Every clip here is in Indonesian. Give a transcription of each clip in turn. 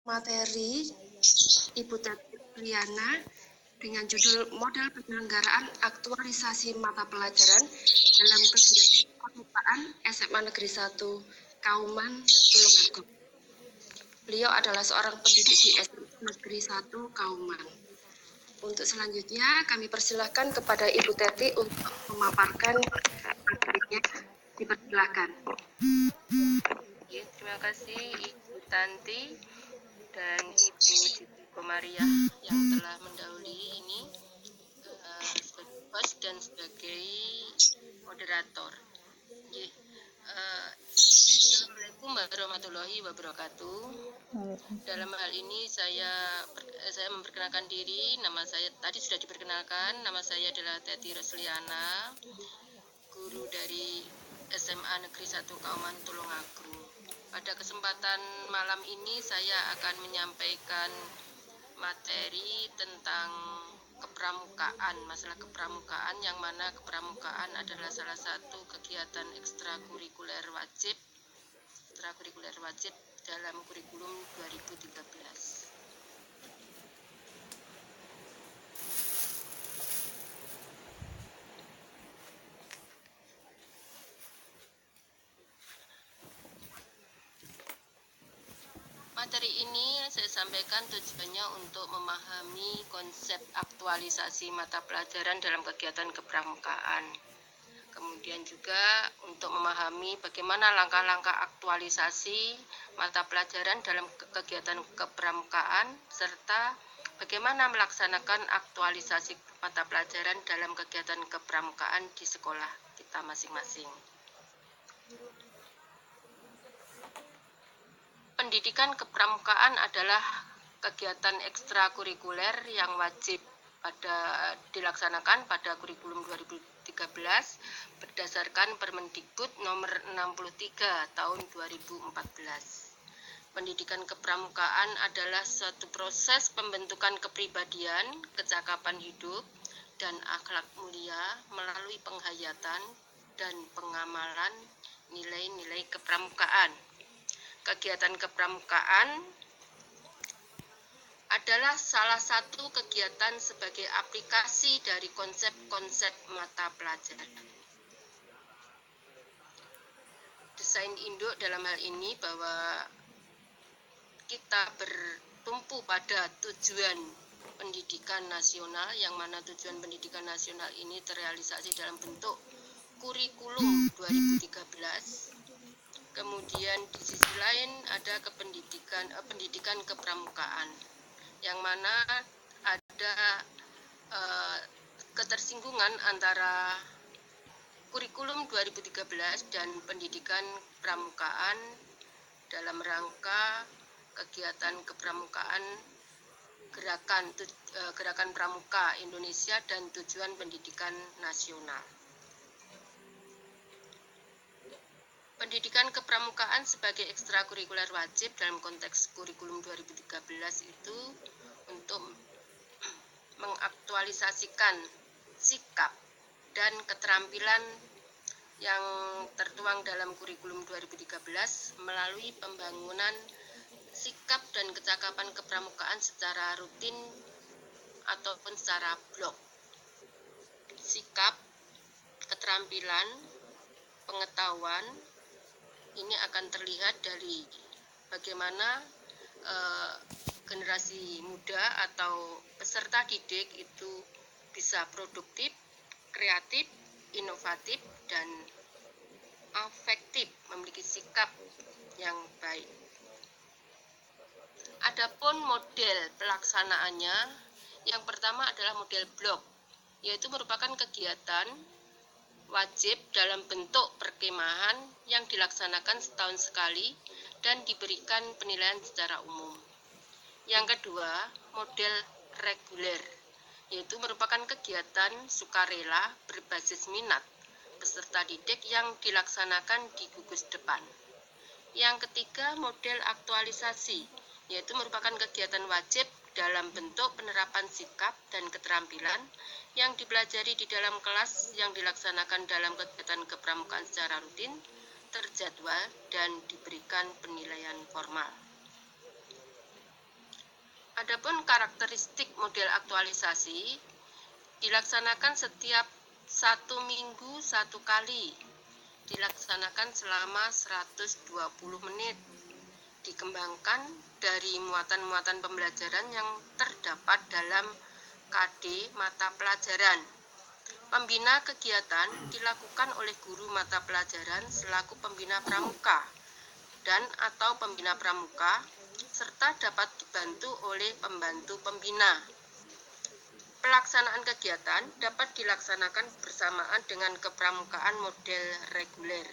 materi Ibu Teti Liana dengan judul Model Penyelenggaraan Aktualisasi Mata Pelajaran dalam Kegiatan Permukaan SMA Negeri 1 Kauman, Tulungagung. Beliau adalah seorang pendidik di SMA Negeri 1 Kauman. Untuk selanjutnya kami persilahkan kepada Ibu Teti untuk memaparkan materinya. Dipersilahkan. Ya, terima kasih Ibu Tanti dan Ibu Diti Komaria yang telah mendahului ini sebagai host dan sebagai moderator. Assalamualaikum warahmatullahi wabarakatuh. Dalam hal ini saya memperkenalkan diri. Nama saya tadi sudah diperkenalkan. Nama saya adalah Teti Rosliana, guru dari SMA Negeri 1 Kauman Tulungagung. Pada kesempatan malam ini saya akan menyampaikan materi tentang kepramukaan, masalah kepramukaan, yang mana kepramukaan adalah salah satu kegiatan ekstrakurikuler wajib dalam kurikulum 2013. Materi ini saya sampaikan tujuannya untuk memahami konsep aktualisasi mata pelajaran dalam kegiatan kepramukaan. Kemudian juga untuk memahami bagaimana langkah-langkah aktualisasi mata pelajaran dalam kegiatan kepramukaan, serta bagaimana melaksanakan aktualisasi mata pelajaran dalam kegiatan kepramukaan di sekolah kita masing-masing. Pendidikan kepramukaan adalah kegiatan ekstrakurikuler yang wajib dilaksanakan pada kurikulum 2013 berdasarkan Permendikbud nomor 63 tahun 2014. Pendidikan kepramukaan adalah suatu proses pembentukan kepribadian, kecakapan hidup, dan akhlak mulia melalui penghayatan dan pengamalan nilai-nilai kepramukaan. Kegiatan kepramukaan adalah salah satu kegiatan sebagai aplikasi dari konsep-konsep mata pelajaran. Desain induk dalam hal ini bahwa kita bertumpu pada tujuan pendidikan nasional, yang mana tujuan pendidikan nasional ini terrealisasi dalam bentuk kurikulum 2013. Kemudian di sisi lain ada pendidikan kepramukaan, yang mana ada ketersinggungan antara kurikulum 2013 dan pendidikan kepramukaan dalam rangka kegiatan kepramukaan gerakan pramuka Indonesia dan tujuan pendidikan nasional. Pendidikan kepramukaan sebagai ekstrakurikuler wajib dalam konteks kurikulum 2013 itu untuk mengaktualisasikan sikap dan keterampilan yang tertuang dalam kurikulum 2013 melalui pembangunan sikap dan kecakapan kepramukaan secara rutin ataupun secara blok. Sikap, keterampilan, pengetahuan ini akan terlihat dari bagaimana generasi muda atau peserta didik itu bisa produktif, kreatif, inovatif, dan afektif, memiliki sikap yang baik. Adapun model pelaksanaannya, yang pertama adalah model blok, yaitu merupakan kegiatan wajib dalam bentuk perkemahan yang dilaksanakan setahun sekali dan diberikan penilaian secara umum. Yang kedua, model reguler, yaitu merupakan kegiatan sukarela berbasis minat peserta didik yang dilaksanakan di gugus depan. Yang ketiga, model aktualisasi, yaitu merupakan kegiatan wajib dalam bentuk penerapan sikap dan keterampilan yang dipelajari di dalam kelas yang dilaksanakan dalam kegiatan kepramukaan secara rutin, terjadwal, dan diberikan penilaian formal. Adapun karakteristik model aktualisasi dilaksanakan setiap 1 minggu 1 kali, dilaksanakan selama 120 menit, dikembangkan dari muatan-muatan pembelajaran yang terdapat dalam KD mata pelajaran. Pembina kegiatan dilakukan oleh guru mata pelajaran selaku pembina pramuka dan atau pembina pramuka, serta dapat dibantu oleh pembantu pembina. Pelaksanaan kegiatan dapat dilaksanakan bersamaan dengan kepramukaan model reguler.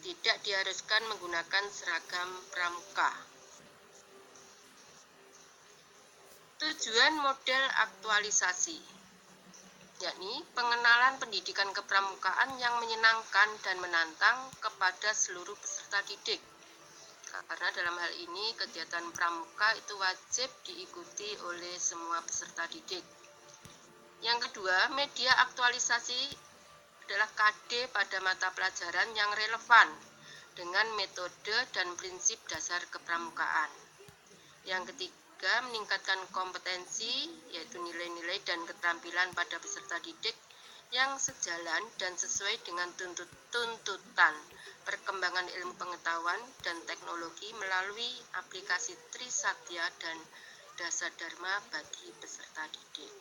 Tidak diharuskan menggunakan seragam pramuka. Tujuan model aktualisasi, yakni pengenalan pendidikan kepramukaan yang menyenangkan dan menantang kepada seluruh peserta didik. Karena dalam hal ini kegiatan pramuka itu wajib diikuti oleh semua peserta didik. Yang kedua, media aktualisasi adalah KD pada mata pelajaran yang relevan dengan metode dan prinsip dasar kepramukaan. Yang ketiga, meningkatkan kompetensi, yaitu nilai-nilai dan keterampilan pada peserta didik yang sejalan dan sesuai dengan tuntutan perkembangan ilmu pengetahuan dan teknologi melalui aplikasi Trisatya dan Dasar Dharma bagi peserta didik.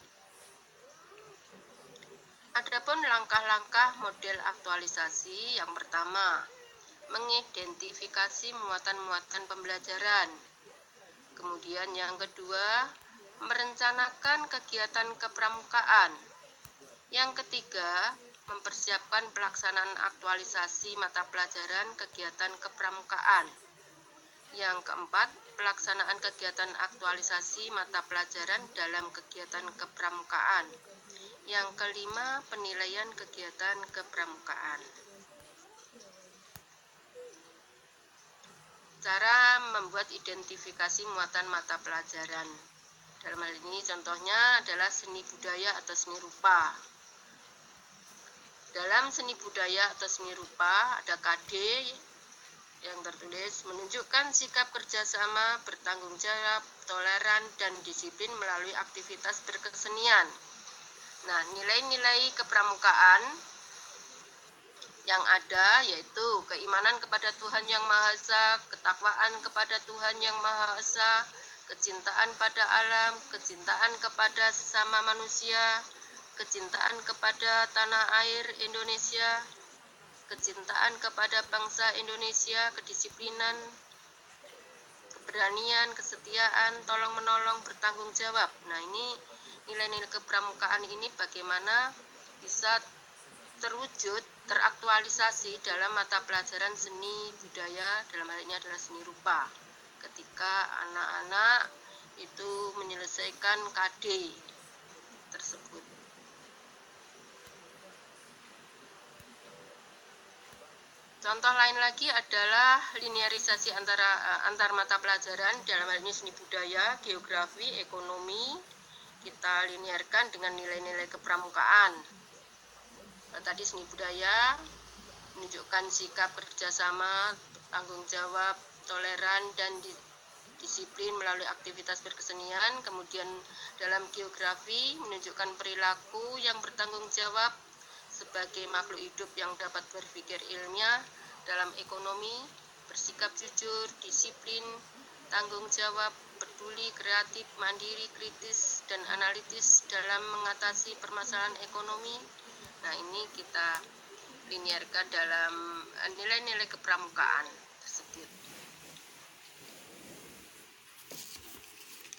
Adapun langkah-langkah model aktualisasi, yang pertama, mengidentifikasi muatan-muatan pembelajaran. Kemudian yang kedua, merencanakan kegiatan kepramukaan. Yang ketiga, mempersiapkan pelaksanaan aktualisasi mata pelajaran kegiatan kepramukaan. Yang keempat, pelaksanaan kegiatan aktualisasi mata pelajaran dalam kegiatan kepramukaan. Yang kelima, penilaian kegiatan kepramukaan. Cara membuat identifikasi muatan mata pelajaran. Dalam hal ini contohnya adalah seni budaya atau seni rupa. Dalam seni budaya atau seni rupa ada KD yang tertulis menunjukkan sikap kerjasama, bertanggung jawab, toleran, dan disiplin melalui aktivitas berkesenian. Nah, nilai-nilai kepramukaan yang ada yaitu keimanan kepada Tuhan Yang Maha Esa, ketakwaan kepada Tuhan Yang Maha Esa, kecintaan pada alam, kecintaan kepada sesama manusia, kecintaan kepada tanah air Indonesia, kecintaan kepada bangsa Indonesia, kedisiplinan, keberanian, kesetiaan, tolong-menolong, bertanggung jawab. Nah, ini nilai-nilai kepramukaan ini bagaimana bisa terwujud, teraktualisasi dalam mata pelajaran seni budaya, dalam hal ini adalah seni rupa, ketika anak-anak itu menyelesaikan KD tersebut. Contoh lain lagi adalah linearisasi antar mata pelajaran, dalam hal ini seni budaya, geografi, ekonomi, kita linearkan dengan nilai-nilai kepramukaan. Tadi seni budaya menunjukkan sikap kerjasama, tanggung jawab, toleran, dan disiplin melalui aktivitas berkesenian. Kemudian dalam geografi menunjukkan perilaku yang bertanggung jawab sebagai makhluk hidup yang dapat berpikir ilmiah. Dalam ekonomi, bersikap jujur, disiplin, tanggung jawab, peduli, kreatif, mandiri, kritis, dan analitis dalam mengatasi permasalahan ekonomi. Nah, ini kita linearkan dalam nilai-nilai kepramukaan tersebut.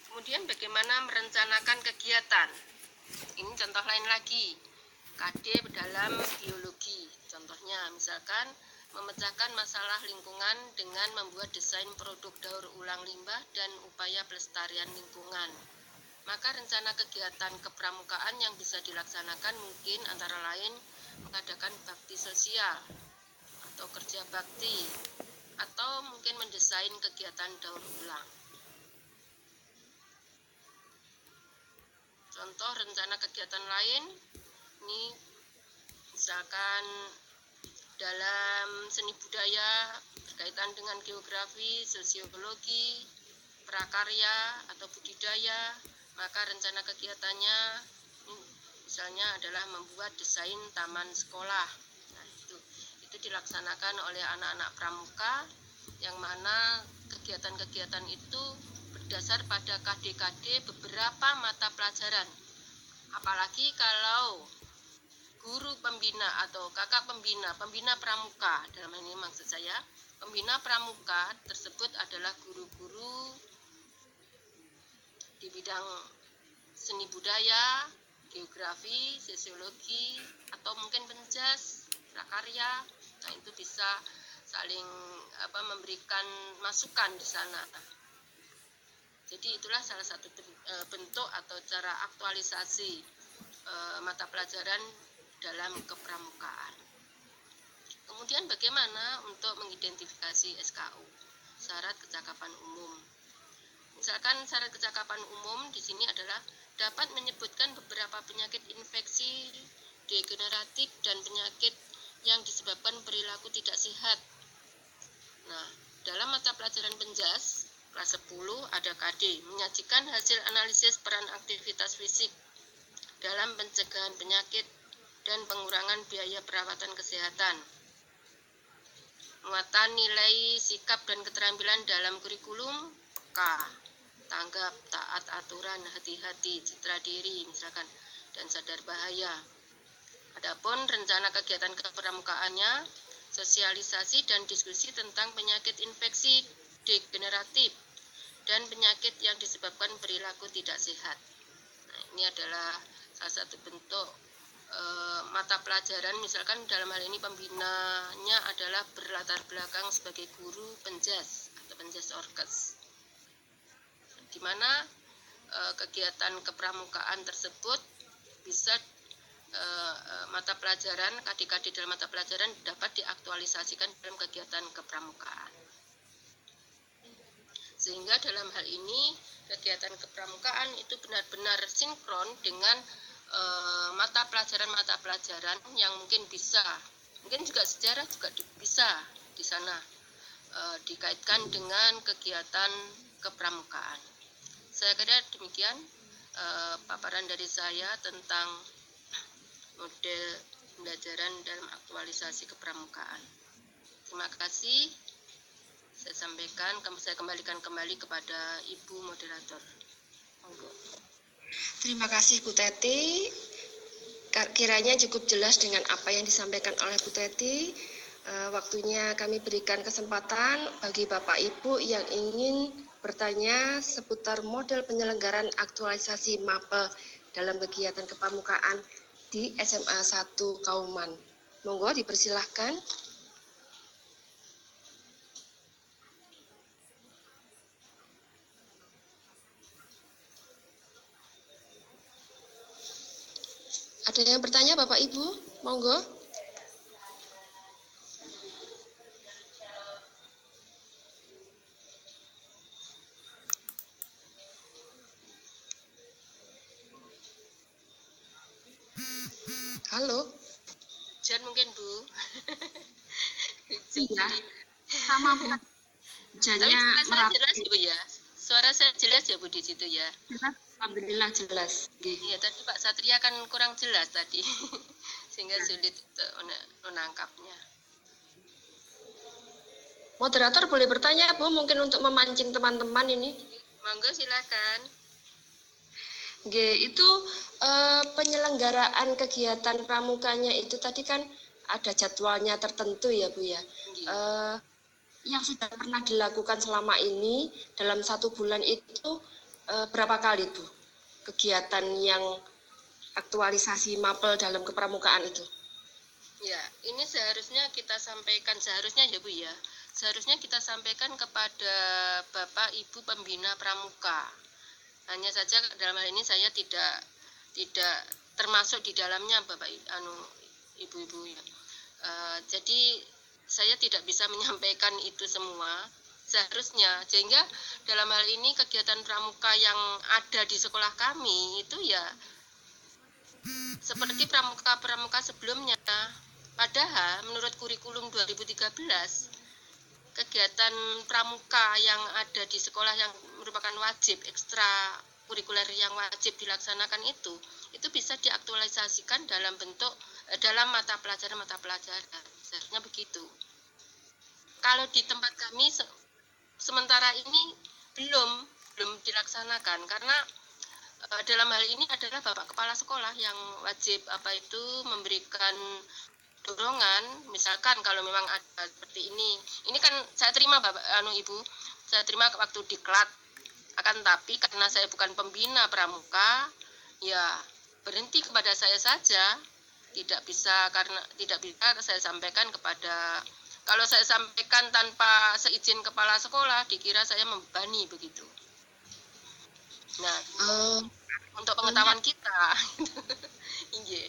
Kemudian bagaimana merencanakan kegiatan? Ini contoh lain lagi, KD dalam biologi. Contohnya misalkan memecahkan masalah lingkungan dengan membuat desain produk daur ulang limbah dan upaya pelestarian lingkungan. Maka rencana kegiatan kepramukaan yang bisa dilaksanakan mungkin antara lain mengadakan bakti sosial atau kerja bakti, atau mungkin mendesain kegiatan daur ulang. Contoh rencana kegiatan lain, ini misalkan dalam seni budaya berkaitan dengan geografi, sosiologi, prakarya atau budidaya, maka rencana kegiatannya misalnya adalah membuat desain taman sekolah. Nah, itu dilaksanakan oleh anak-anak pramuka, yang mana kegiatan-kegiatan itu berdasar pada KD-KD beberapa mata pelajaran. Apalagi kalau guru pembina atau kakak pembina pramuka, dalam ini maksud saya, pembina pramuka tersebut adalah guru-guru di bidang seni budaya, geografi, sosiologi, atau mungkin penjas, prakarya. Nah, itu bisa saling memberikan masukan di sana. Jadi itulah salah satu bentuk atau cara aktualisasi mata pelajaran dalam kepramukaan. Kemudian bagaimana untuk mengidentifikasi SKU, syarat kecakapan umum. Misalkan syarat kecakapan umum di sini adalah dapat menyebutkan beberapa penyakit infeksi degeneratif dan penyakit yang disebabkan perilaku tidak sehat. Nah, dalam mata pelajaran penjas kelas 10 ada KD, menyajikan hasil analisis peran aktivitas fisik dalam pencegahan penyakit dan pengurangan biaya perawatan kesehatan. Muatan nilai sikap dan keterampilan dalam kurikulum K. Tanggap, taat aturan, hati-hati, citra diri misalkan, dan sadar bahaya. Adapun rencana kegiatan kepramukaannya, sosialisasi dan diskusi tentang penyakit infeksi degeneratif dan penyakit yang disebabkan perilaku tidak sehat. Nah, ini adalah salah satu bentuk mata pelajaran, misalkan dalam hal ini pembinanya adalah berlatar belakang sebagai guru penjas atau penjas orkes, di mana kegiatan kepramukaan tersebut bisa mata pelajaran, KD-KD dalam mata pelajaran dapat diaktualisasikan dalam kegiatan kepramukaan. Sehingga dalam hal ini kegiatan kepramukaan itu benar-benar sinkron dengan mata pelajaran yang mungkin juga sejarah juga bisa di sana dikaitkan dengan kegiatan kepramukaan. Saya kira demikian paparan dari saya tentang model pembelajaran dalam aktualisasi kepramukaan. Terima kasih. Saya kembalikan kembali kepada Ibu Moderator. Monggo. Terima kasih Bu Teti. Kiranya cukup jelas dengan apa yang disampaikan oleh Bu Teti. Waktunya kami berikan kesempatan bagi Bapak Ibu yang ingin bertanya seputar model penyelenggaraan aktualisasi MAPEL dalam kegiatan kepramukaan di SMA 1 Kauman. Monggo dipersilahkan. Ada yang bertanya Bapak Ibu? Monggo. Halo. Hujan mungkin Bu. Iya. Sama Bu. Hujannya merapi. Jelas Bu ya. Suara saya jelas ya Bu di situ ya. Jelas. Alhamdulillah jelas. Iya, tadi Pak Satria kan kurang jelas tadi. Sehingga sulit menangkapnya. Moderator boleh bertanya Bu, mungkin untuk memancing teman-teman ini. Monggo silakan. Itu penyelenggaraan kegiatan pramukanya itu tadi kan ada jadwalnya tertentu ya Bu ya. Yang sudah pernah dilakukan selama ini dalam 1 bulan itu berapa kali Bu kegiatan yang aktualisasi MAPEL dalam kepramukaan itu? Ya, ini seharusnya kita sampaikan, ya Bu ya. Seharusnya kita sampaikan kepada Bapak Ibu pembina pramuka. Hanya saja dalam hal ini saya tidak termasuk di dalamnya Bapak Ibu-ibu ya. Jadi saya tidak bisa menyampaikan itu semua seharusnya, sehingga dalam hal ini kegiatan pramuka yang ada di sekolah kami itu ya seperti pramuka-pramuka sebelumnya. Padahal menurut kurikulum 2013 kegiatan pramuka yang ada di sekolah yang merupakan wajib, ekstra kurikuler yang wajib dilaksanakan itu bisa diaktualisasikan dalam bentuk dalam mata pelajaran seharusnya begitu. Kalau di tempat kami sementara ini belum dilaksanakan karena dalam hal ini adalah Bapak Kepala Sekolah yang wajib memberikan dorongan. Misalkan kalau memang ada seperti ini kan saya terima Ibu, saya terima waktu diklat. Akan tapi karena saya bukan pembina pramuka, ya berhenti kepada saya saja. Tidak bisa saya sampaikan kepada, kalau saya sampaikan tanpa seizin kepala sekolah dikira saya membebani begitu. Nah, untuk pengetahuan kita. Iya.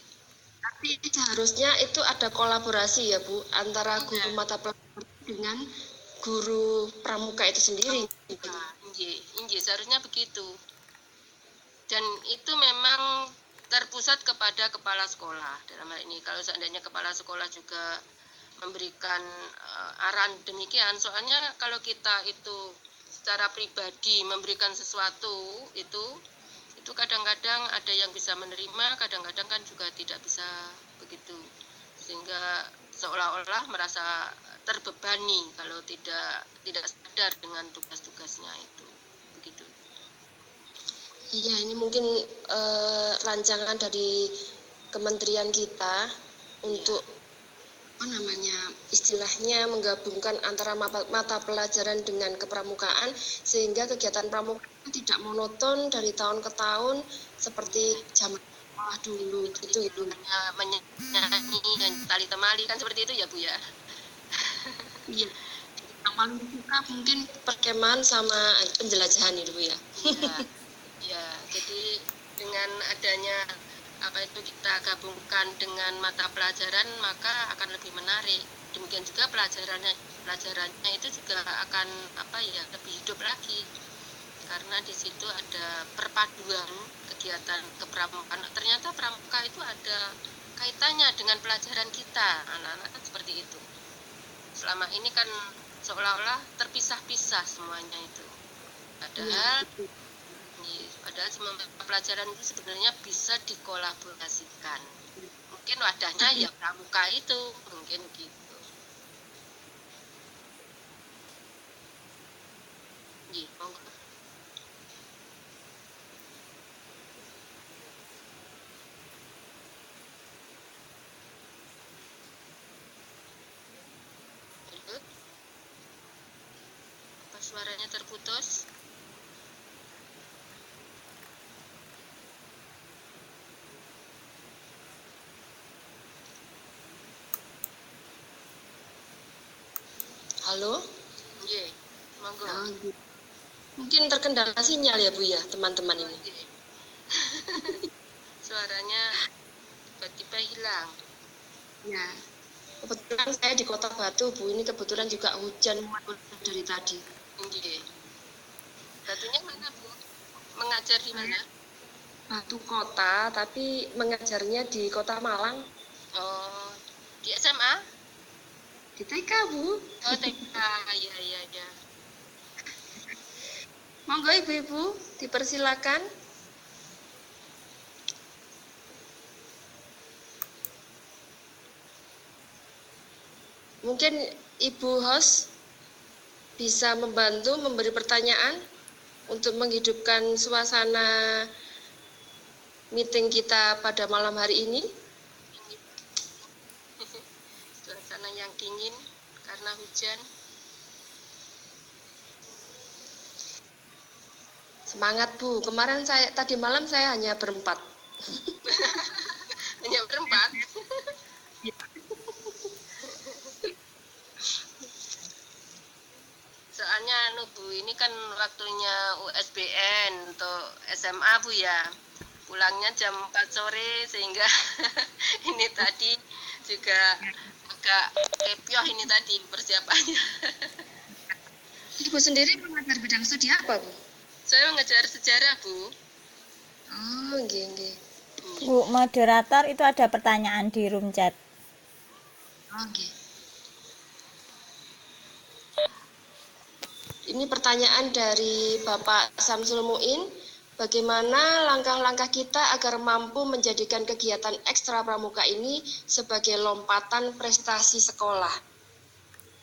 Tapi seharusnya itu ada kolaborasi ya Bu antara guru mata pelajaran dengan guru pramuka itu sendiri. Iya, seharusnya begitu. Dan itu memang terpusat kepada kepala sekolah dalam hal ini. Kalau seandainya kepala sekolah juga memberikan arahan demikian, soalnya kalau kita itu secara pribadi memberikan sesuatu itu kadang-kadang ada yang bisa menerima, kadang-kadang kan juga tidak bisa begitu, sehingga seolah-olah merasa terbebani kalau tidak sadar dengan tugas-tugasnya itu begitu. Iya, ini mungkin rancangan dari kementerian kita untuk istilahnya menggabungkan antara mata pelajaran dengan kepramukaan sehingga kegiatan pramuka tidak monoton dari tahun ke tahun seperti zaman dulu gitu. Menyanyi dan tali temali kan seperti itu ya Bu ya. Iya. Yang paling suka mungkin perkemahan sama penjelajahan itu Bu ya. Ya, jadi dengan adanya kita gabungkan dengan mata pelajaran maka akan lebih menarik. Demikian juga pelajarannya itu juga akan lebih hidup lagi karena di situ ada perpaduan kegiatan kepramukaan. Ternyata pramuka itu ada kaitannya dengan pelajaran kita, anak-anak kan seperti itu. Selama ini kan seolah-olah terpisah-pisah semuanya itu. Padahal semua pelajaran itu sebenarnya bisa dikolaborasikan. Mungkin wadahnya ya pramuka itu, mungkin gitu. Iya, monggo. Apa suaranya terputus? Halo? Iya, monggo. Mungkin terkendala sinyal ya Bu ya, teman-teman ini. Suaranya tiba-tiba hilang. Ya. Kebetulan saya di Kota Batu Bu, ini kebetulan juga hujan dari tadi. Iya. Batunya mana Bu? Mengajar di mana? Batu Kota, tapi mengajarnya di Kota Malang. Oh, di SMA? Di TK Bu. Oh, TK, ya. Monggo Ibu-ibu, dipersilakan. Mungkin Ibu host bisa membantu memberi pertanyaan untuk menghidupkan suasana meeting kita pada malam hari ini. Suasana yang dingin karena hujan. Semangat Bu, kemarin tadi malam saya hanya berempat. Hanya berempat? Soalnya Bu, ini kan waktunya USBN untuk SMA Bu ya. Pulangnya jam 4 sore sehingga ini tadi juga agak kepioh ini tadi persiapannya. Ibu sendiri mengajar bidang studi apa Bu? Saya mengajar sejarah Bu. Oh, nggih. Bu moderator, itu ada pertanyaan di room chat. Oh, nggih. Ini pertanyaan dari Bapak Samsul Muin. Bagaimana langkah-langkah kita agar mampu menjadikan kegiatan ekstra pramuka ini sebagai lompatan prestasi sekolah?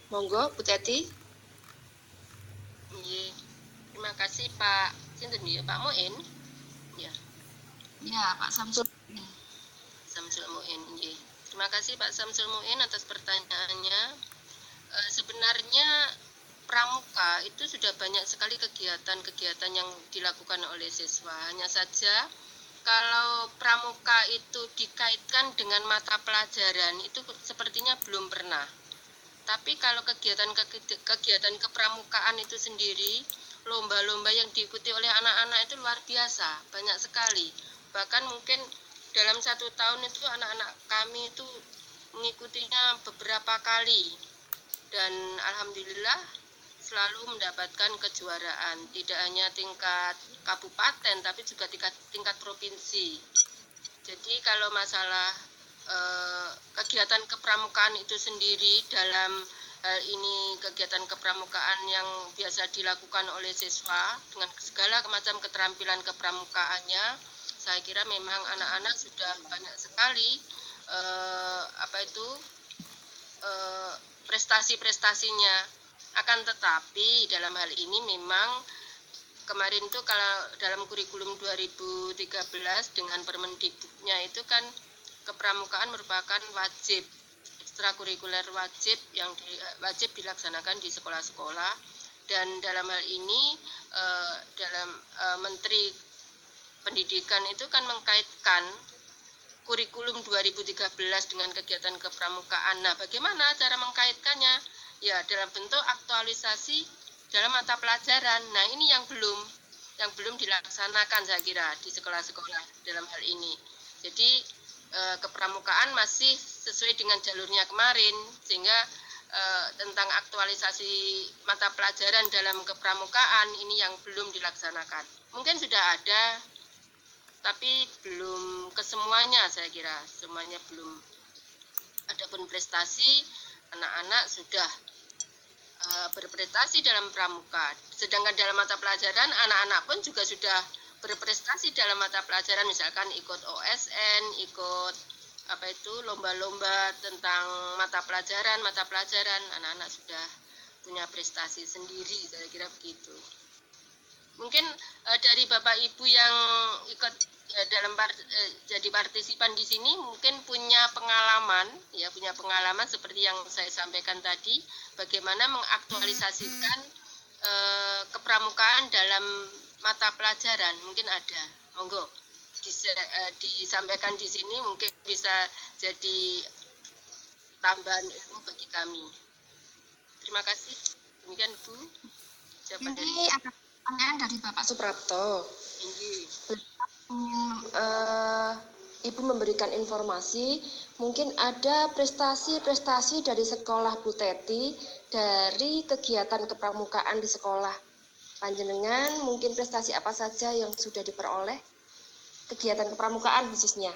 Monggo, Bu Teti. Nggih. Terima kasih Pak sinten ya, Pak Muin. Ya, Ya, Pak Samsul. Samsul Muin. Nggih. Terima kasih Pak Samsul Muin atas pertanyaannya. Sebenarnya pramuka itu sudah banyak sekali kegiatan-kegiatan yang dilakukan oleh siswa. Hanya saja kalau pramuka itu dikaitkan dengan mata pelajaran itu sepertinya belum pernah. Tapi kalau kegiatan kepramukaan itu sendiri, lomba-lomba yang diikuti oleh anak-anak itu luar biasa, banyak sekali. Bahkan mungkin dalam 1 tahun itu anak-anak kami itu mengikutinya beberapa kali. Dan alhamdulillah selalu mendapatkan kejuaraan, tidak hanya tingkat kabupaten tapi juga tingkat provinsi. Jadi kalau masalah kegiatan kepramukaan itu sendiri, dalam hal ini kegiatan kepramukaan yang biasa dilakukan oleh siswa dengan segala macam keterampilan kepramukaannya, saya kira memang anak-anak sudah banyak sekali prestasi-prestasinya. Akan tetapi dalam hal ini memang kemarin tuh kalau dalam kurikulum 2013 dengan Permendikbudnya itu kan kepramukaan merupakan wajib, ekstrakurikuler wajib yang wajib dilaksanakan di sekolah-sekolah. Dan dalam hal ini Menteri Pendidikan itu kan mengkaitkan kurikulum 2013 dengan kegiatan kepramukaan. Nah, bagaimana cara mengkaitkannya? Ya, dalam bentuk aktualisasi dalam mata pelajaran. Nah, ini yang belum dilaksanakan saya kira di sekolah-sekolah dalam hal ini. Jadi kepramukaan masih sesuai dengan jalurnya kemarin, sehingga tentang aktualisasi mata pelajaran dalam kepramukaan ini yang belum dilaksanakan. Mungkin sudah ada, tapi belum kesemuanya saya kira, semuanya belum. Adapun prestasi, anak-anak sudah berprestasi dalam pramuka. Sedangkan dalam mata pelajaran, anak-anak pun juga sudah berprestasi dalam mata pelajaran, misalkan ikut OSN, ikut lomba-lomba tentang mata pelajaran, anak-anak sudah punya prestasi sendiri, saya kira begitu. Mungkin dari Bapak Ibu yang ikut dalam jadi partisipan di sini mungkin punya pengalaman seperti yang saya sampaikan tadi, bagaimana mengaktualisasikan kepramukaan dalam mata pelajaran. Mungkin ada, monggo disampaikan di sini, mungkin bisa jadi tambahan ilmu bagi kami. Terima kasih. Demikian Bu. Ini ada pertanyaan dari Bapak Suprapto. Ibu memberikan informasi, mungkin ada prestasi-prestasi dari sekolah Bu Teti dari kegiatan kepramukaan di sekolah. Panjenengan mungkin prestasi apa saja yang sudah diperoleh kegiatan kepramukaan khususnya?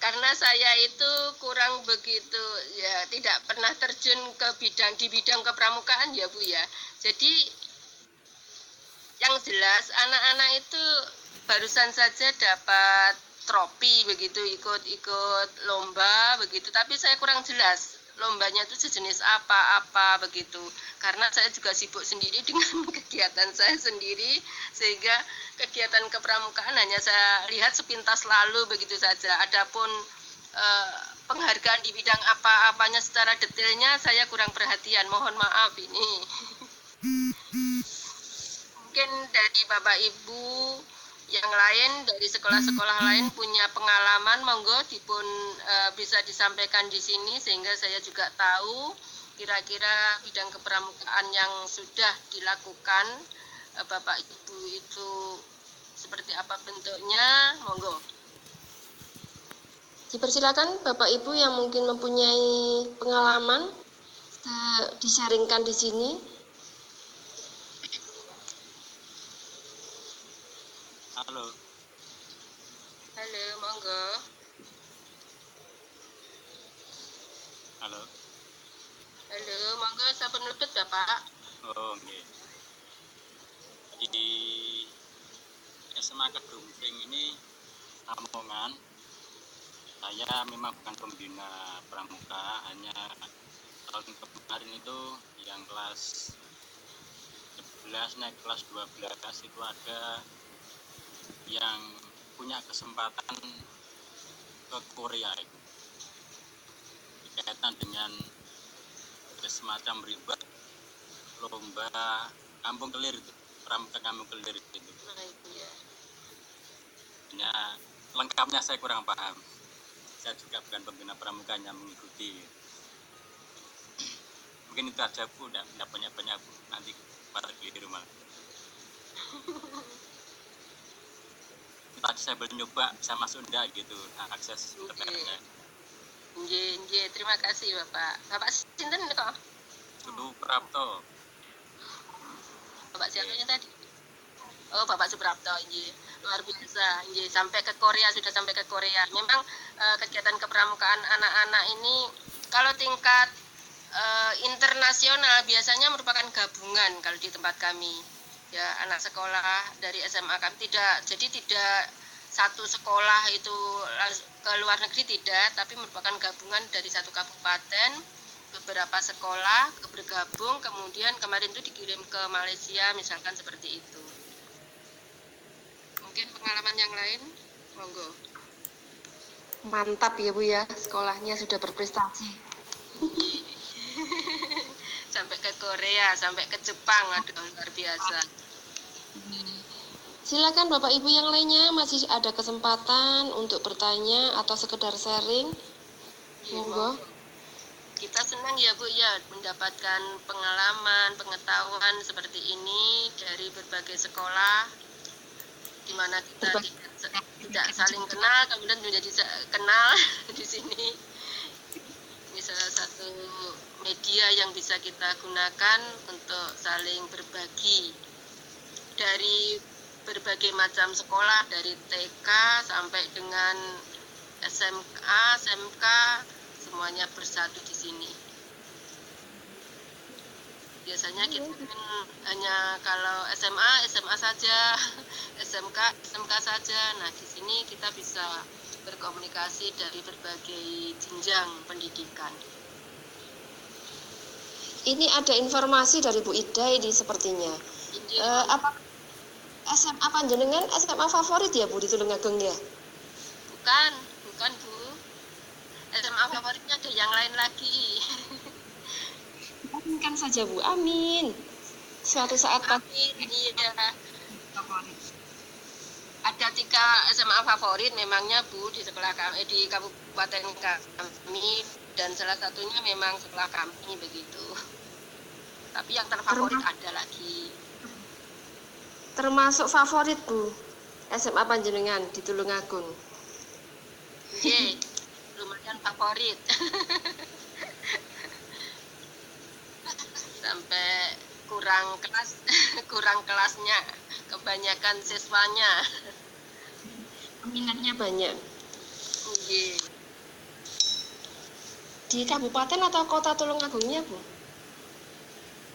Karena saya itu kurang begitu tidak pernah terjun ke di bidang kepramukaan ya Bu ya. Jadi yang jelas anak-anak itu barusan saja dapat trofi begitu, ikut lomba begitu, tapi saya kurang jelas lombanya itu sejenis apa begitu, karena saya juga sibuk sendiri dengan kegiatan saya sendiri, sehingga kegiatan kepramukaan hanya saya lihat sepintas lalu begitu saja. Adapun penghargaan di bidang apa-apanya secara detailnya saya kurang perhatian, mohon maaf ini. Mungkin dari Bapak Ibu yang lain dari sekolah-sekolah lain punya pengalaman, monggo bisa disampaikan di sini sehingga saya juga tahu kira-kira bidang kepramukaan yang sudah dilakukan Bapak Ibu itu seperti apa bentuknya, monggo. Dipersilakan Bapak Ibu yang mungkin mempunyai pengalaman disaringkan di sini. Halo, Monggo. halo. Halo, monggo sampun mlebet Bapak. Oh, nggih. Di SMA Kedungpring ini Lamongan, saya memang bukan pembina pramuka, hanya tahun kemarin itu yang kelas 11 naik kelas 12 itu ada yang punya kesempatan ke Korea itu berkaitan dengan semacam ribet lomba kampung kelir itu, pramuka kampung kelir itu. Nah, iya. Hanya lengkapnya saya kurang paham. Saya juga bukan pembina pramuka, hanya mengikuti. Mungkin itu aja Bu, tidak banyak-banyak Bu. Nanti pergi di rumah. Tadi saya belum nyoba bisa masuk enggak gitu, akses internetnya. Nggih, terima kasih Bapak. Bapak sinten kok? Dulu Prapto. Bapak siapa tadi? Oh, Bapak Suprapto, nggih. Luar biasa, nggih, sampai ke Korea, sudah sampai ke Korea. Memang kegiatan kepramukaan anak-anak ini kalau tingkat internasional biasanya merupakan gabungan kalau di tempat kami. Ya, anak sekolah dari SMA kami tidak satu sekolah itu ke luar negeri tidak, tapi merupakan gabungan dari satu kabupaten, beberapa sekolah bergabung, kemudian kemarin itu dikirim ke Malaysia, misalkan seperti itu. Mungkin pengalaman yang lain, monggo. Mantap ya Bu ya, sekolahnya sudah berprestasi. Sampai ke Korea, sampai ke Jepang, aduh luar biasa. Silakan Bapak Ibu yang lainnya masih ada kesempatan untuk bertanya atau sekedar sharing. Monggo. Kita senang ya Bu ya mendapatkan pengalaman, pengetahuan seperti ini dari berbagai sekolah, di mana kita tidak saling kenal, kemudian menjadi kenal di sini. Ini salah satu media yang bisa kita gunakan untuk saling berbagi dari berbagai macam sekolah, dari TK sampai dengan SMA, SMK, semuanya bersatu di sini. Biasanya kita hanya kalau SMA saja, SMK saja. Nah, di sini kita bisa berkomunikasi dari berbagai jenjang pendidikan. Ini ada informasi dari Bu Ida ini sepertinya. Apa SMA panjenengan SMA favorit ya Bu di Tulungagung ya? Bukan Bu. SMA favoritnya ada yang lain lagi. Aminkan saja Bu, amin. Suatu saat amin, iya. Ada 3 SMA favorit memangnya Bu di sekolah kami, di kabupaten kami, dan salah satunya memang sekolah kami begitu. Tapi yang terfavorit ada lagi. Termasuk favorit Bu SMA panjenengan di Tulungagung. Oke, lumayan favorit. Sampai kurang kelasnya, kebanyakan siswanya. Peminatnya banyak. Iya. Di kabupaten atau kota Tulungagungnya Bu?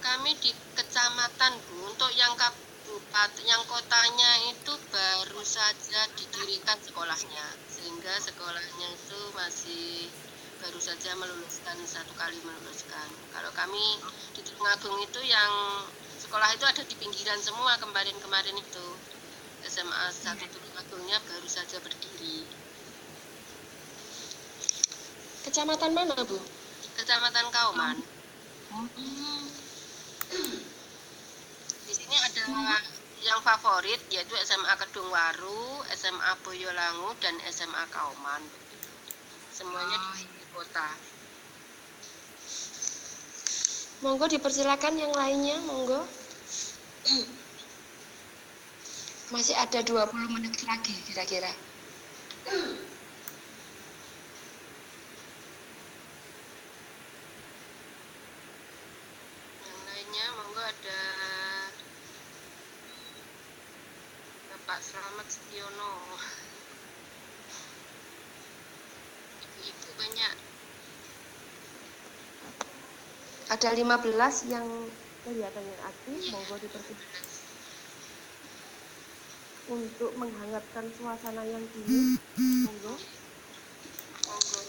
Kami di kecamatan Bu. Untuk yang kabupaten, yang kotanya itu baru saja didirikan sekolahnya, sehingga sekolahnya itu masih baru saja meluluskan, 1 kali meluluskan. Kalau kami di Tulungagung itu yang sekolah itu ada di pinggiran semua kemarin itu. SMA 1 Tulungagungnya baru saja berdiri. Kecamatan mana Bu? Kecamatan Kauman. Di sini ada yang favorit yaitu SMA Kedungwaru, SMA Boyolangu, dan SMA Kauman. Semuanya di kota. Monggo dipersilakan yang lainnya, monggo. Masih ada 20 menit lagi kira-kira. Yang lainnya monggo ada Bapak Slamet Setiono. Ibu-ibu banyak. Ada 15 yang kelihatannya aktif, monggo dipersilakan untuk menghangatkan suasana yang dingin. Monggo. Monggo.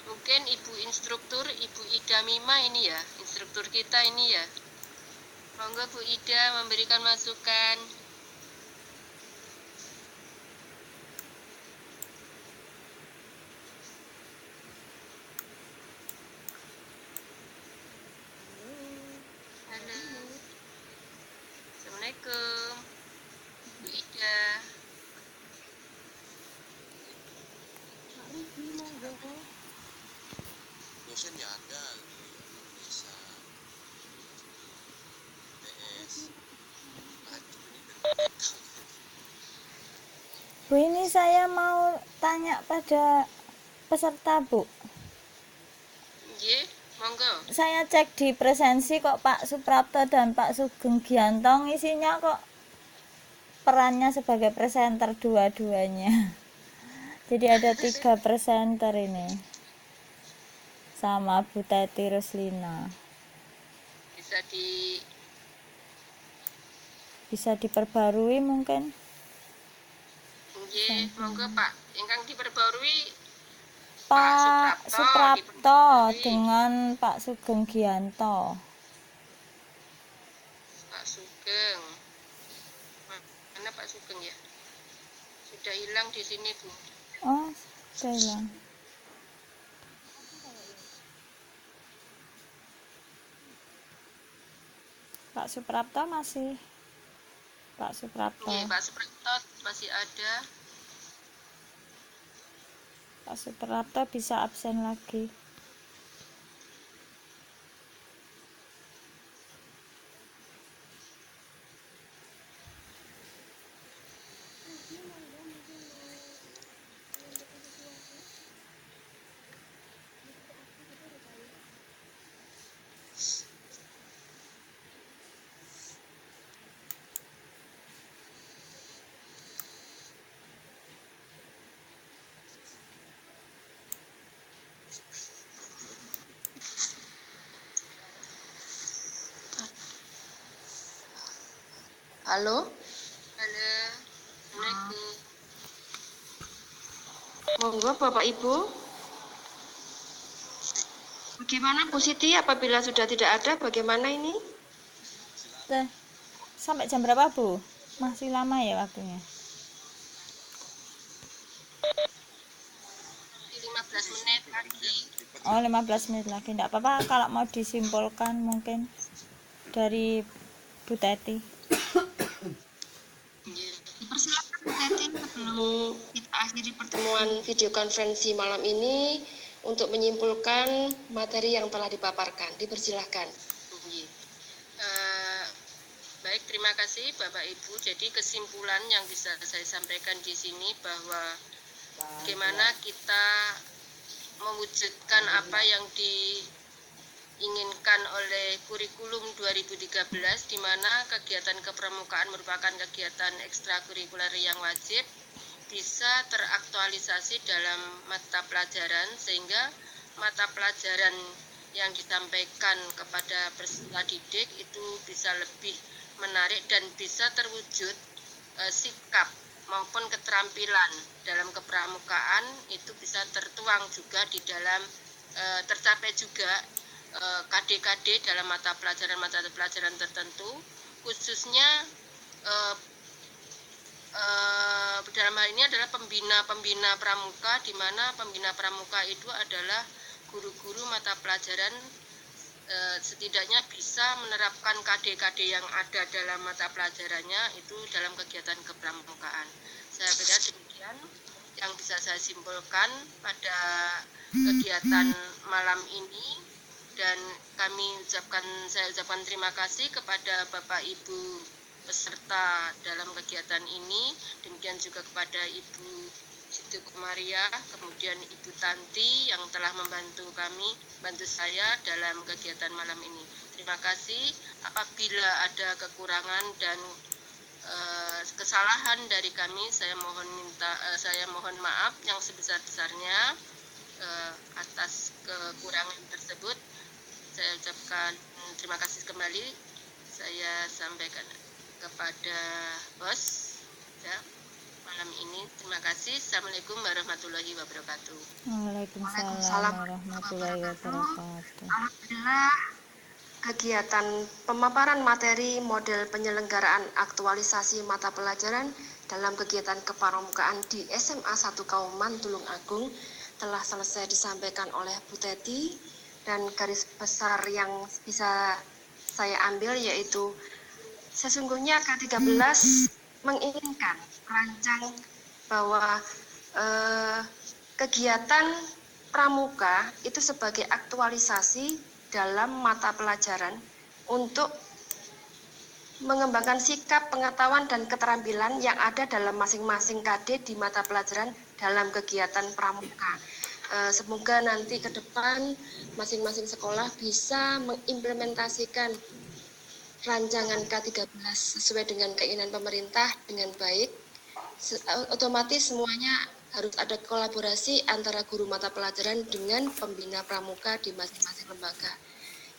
Mungkin Ibu instruktur, Ibu Ida Mima ini ya, instruktur kita ini ya. Monggo Bu Ida memberikan masukan. Halo. Assalamualaikum. Bu Ida. Dosen ya ada bisa PS Bu, ini saya mau tanya pada peserta, Bu. Nggih, monggo. Saya cek di presensi kok Pak Suprapto dan Pak Sugeng Giantong isinya kok perannya sebagai presenter dua-duanya. Jadi ada 3 presenter ini. Sama Bu Teti Ruslina. Bisa diperbarui mungkin? Nggih, monggo Pak. Ingkang diperbarui Pak Suprapto diperbarui. dengan Pak Sugeng Gianto. Pak Sugeng. Mana Pak Sugeng ya? Sudah hilang di sini, Bu. Oh, sudah hilang. Pak Suprapto masih. Pak Suprapto. Nggih, Pak Suprapto masih ada. Pak Suprapto bisa absen lagi. Halo. Halo. Assalamualaikum. Monggo Bapak Ibu. Bagaimana Bu Siti apabila sudah tidak ada, bagaimana ini? Sampai jam berapa, Bu? Masih lama ya waktunya? 15 menit lagi. Oh, 15 menit lagi. Enggak apa-apa kalau mau disimpulkan mungkin dari Bu Teti. Persilakan Bu Teti sebelum kita akhiri pertemuan video konferensi malam ini untuk menyimpulkan materi yang telah dipaparkan. Dipersilahkan. Nggih. Baik, terima kasih Bapak Ibu. Jadi kesimpulan yang bisa saya sampaikan di sini bahwa bagaimana kita mewujudkan apa yang diinginkan oleh kurikulum 2013, di mana kegiatan kepramukaan merupakan kegiatan ekstrakurikuler yang wajib, bisa teraktualisasi dalam mata pelajaran, sehingga mata pelajaran yang disampaikan kepada peserta didik itu bisa lebih menarik dan bisa terwujud sikap maupun keterampilan dalam kepramukaan itu bisa tertuang juga di dalam tercapai juga KD-KD dalam mata pelajaran tertentu, khususnya dalam hal ini adalah pembina pramuka, di mana pembina pramuka itu adalah guru-guru mata pelajaran setidaknya bisa menerapkan KD-KD yang ada dalam mata pelajarannya itu dalam kegiatan kepramukaan. Saya kira demikian yang bisa saya simpulkan pada kegiatan malam ini, dan saya ucapkan terima kasih kepada Bapak Ibu peserta dalam kegiatan ini, demikian juga kepada Ibu Siti Kumaria, kemudian Ibu Tanti yang telah membantu saya dalam kegiatan malam ini. Terima kasih. Apabila ada kekurangan dan kesalahan dari kami, saya mohon maaf yang sebesar-besarnya. Atas kekurangan tersebut saya ucapkan terima kasih kembali. Saya sampaikan kepada host ya, malam ini. Terima kasih. Assalamualaikum warahmatullahi wabarakatuh. Waalaikumsalam warahmatullahi wabarakatuh. Alhamdulillah, kegiatan pemaparan materi model penyelenggaraan aktualisasi mata pelajaran dalam kegiatan kepramukaan di SMA 1 Kauman Tulung Agung telah selesai disampaikan oleh Bu Teti, dan garis besar yang bisa saya ambil yaitu sesungguhnya K13 menginginkan merancang bahwa kegiatan pramuka itu sebagai aktualisasi dalam mata pelajaran untuk mengembangkan sikap, pengetahuan, dan keterampilan yang ada dalam masing-masing KD di mata pelajaran dalam kegiatan pramuka. Semoga nanti ke depan masing-masing sekolah bisa mengimplementasikan rancangan K13 sesuai dengan keinginan pemerintah dengan baik. Otomatis semuanya harus ada kolaborasi antara guru mata pelajaran dengan pembina pramuka di masing-masing lembaga.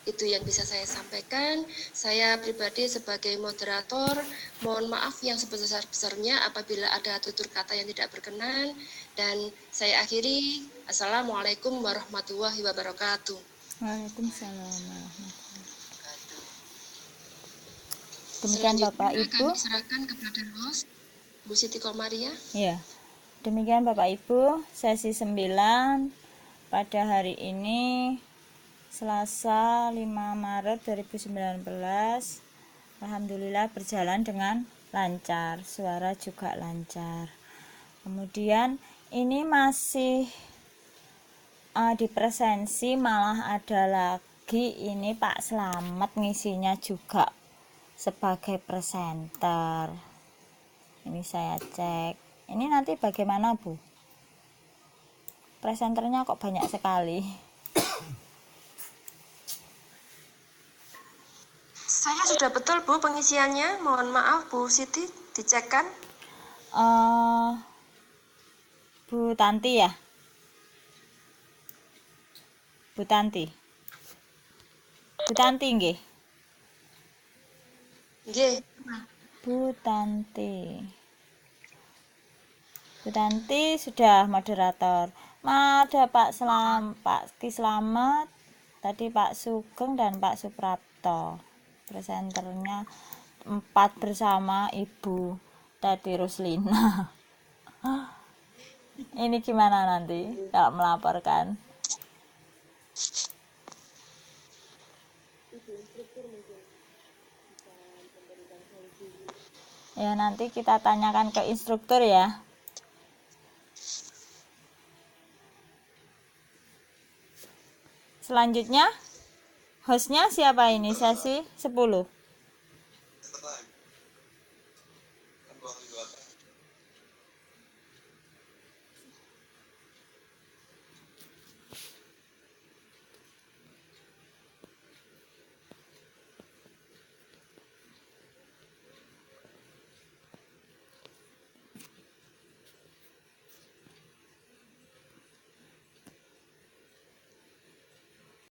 Itu yang bisa saya sampaikan. Saya pribadi sebagai moderator, mohon maaf yang sebesar-besarnya apabila ada tutur kata yang tidak berkenan. Dan saya akhiri, Assalamualaikum warahmatullahi wabarakatuh. Waalaikumsalam warahmatullahi wabarakatuh. Demikian Bapak Ibu. Kami serahkan kepada host, Bu Siti Komaria. Ya, demikian Bapak Ibu, sesi 9 pada hari ini Selasa 5 Maret 2019. Alhamdulillah berjalan dengan lancar, suara juga lancar. Kemudian ini masih di presensi, malah ada lagi ini Pak Slamet ngisinya juga sebagai presenter. Ini saya cek. Ini nanti bagaimana Bu? Presenternya kok banyak sekali. Saya sudah betul Bu pengisiannya. Mohon maaf Bu Siti, dicekkan. Bu Tanti ya? Bu Tanti. Bu Tanti nggih. Nggih. Bu Tanti. Bu Tanti sudah moderator. Ada Pak Ki Slamet, tadi Pak Sugeng dan Pak Suprapto. Presenternya 4 bersama Ibu Teti Ruslina. Ini gimana nanti kalau melaporkan? Ya nanti kita tanyakan ke instruktur ya. Selanjutnya hostnya siapa ini? Sesi 10.